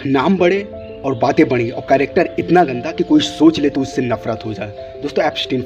नाम बड़े और बातें बड़ी और कैरेक्टर इतना गंदा कि कोई सोच ले तो उससे नफरत हो जाए। दोस्तों एप्स्टीन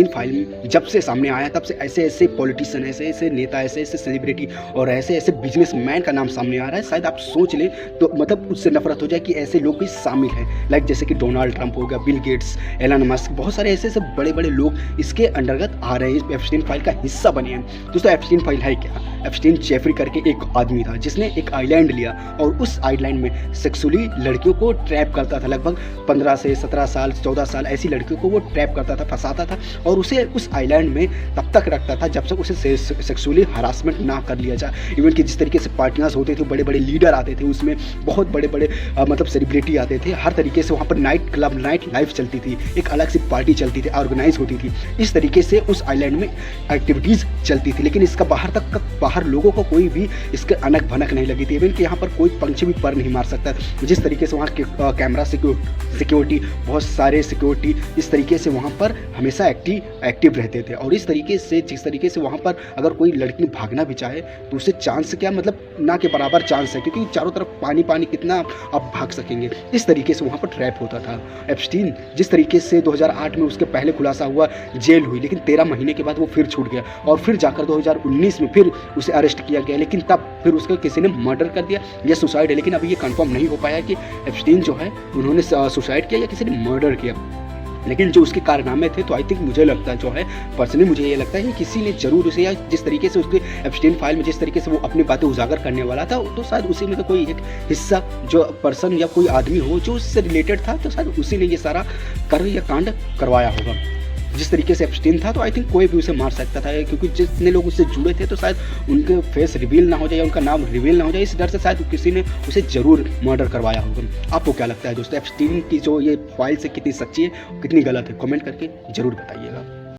फाइल जब से सामने आया तब से ऐसे ऐसे पॉलिटिशियन, ऐसे ऐसे नेता, ऐसे ऐसे सेलिब्रिटी और ऐसे ऐसे बिजनेसमैन का नाम सामने आ रहा है, शायद आप सोच लें तो मतलब उससे नफरत हो जाए कि ऐसे लोग भी शामिल हैं। लाइक जैसे कि डोनाल्ड ट्रंप हो गया, बिल गेट्स, एलन मस्क, बहुत सारे ऐसे ऐसे बड़े बड़े लोग इसके अंतर्गत आ रहे हैं, एप्स्टीन फाइल का हिस्सा बने हैं। दोस्तों एप्स्टीन फाइल है क्या? एप्स्टीन जेफरी करके एक आदमी था जिसने एक आइलैंड लिया और उस आइलैंड में सेक्सुअली लड़कियों को ट्रैप करता था। लगभग 15 से 17 साल 14 साल ऐसी लड़कियों को वो ट्रैप करता था, फंसाता था और उसे उस आइलैंड में तब तक रखता था जब तक उसे सेक्सुअली हरासमेंट ना कर लिया जाए। इवन कि जिस तरीके से पार्टियाँ होते थे, बड़े बड़े लीडर आते थे, उसमें बहुत बड़े बड़े मतलब सेलिब्रिटी आते थे, हर तरीके से वहाँ पर नाइट क्लब, नाइट लाइफ चलती थी, एक अलग सी पार्टी चलती थी, ऑर्गेनाइज होती थी। इस तरीके से उस आइलैंड में एक्टिविटीज़ चलती थी, लेकिन इसका बाहर लोगों को कोई भी इसके अनक भनक नहीं लगी थी। इवन कि यहाँ पर कोई पंछी भी पर नहीं मार सकता। जिस तरीके से वहाँ कैमरा सिक्योरिटी, बहुत सारे सिक्योरिटी इस तरीके से वहाँ पर हमेशा एक्टिव रहते थे। और इस तरीके से जिस तरीके से वहाँ पर अगर कोई लड़की भागना भी चाहे तो उससे चांस क्या, मतलब ना के बराबर चांस है, क्योंकि चारों तरफ पानी पानी, कितना आप भाग सकेंगे। इस तरीके से वहाँ पर ट्रैप होता था एप्स्टीन। जिस तरीके से 2008 में उसके पहले खुलासा हुआ, जेल हुई, लेकिन 13 महीने के बाद वो फिर छूट गया और फिर जाकर 2019 में फिर उसे अरेस्ट किया गया, लेकिन तब फिर उसका किसी ने मर्डर कर दिया या सुसाइड है, लेकिन अभी ये कंफर्म नहीं हो पाया कि एप्स्टीन जो है उन्होंने सुसाइड किया या किसी ने मर्डर किया। लेकिन जो उसके कारनामे थे तो आई थिंक मुझे लगता है, जो है पर्सनली मुझे ये लगता है कि किसी ने जरूर उसे, या जिस तरीके से उसके एप्स्टीन फाइल में जिस तरीके से वो अपनी बातें उजागर करने वाला था, तो शायद उसी में तो कोई एक हिस्सा जो पर्सन या कोई आदमी हो जो उससे रिलेटेड था, तो शायद उसी ने ये सारा कार्य या कांड करवाया होगा। जिस तरीके से एप्स्टीन था तो आई थिंक कोई भी उसे मार सकता था, क्योंकि जितने लोग उससे जुड़े थे तो शायद उनके फेस रिवील ना हो जाए या उनका नाम रिवील ना हो जाए, इस डर से शायद किसी ने उसे जरूर मर्डर करवाया होगा। आपको क्या लगता है दोस्तों, एप्स्टीन की जो ये फाइल से कितनी सच्ची है, कितनी गलत है? कमेंट करके जरूर बताइएगा।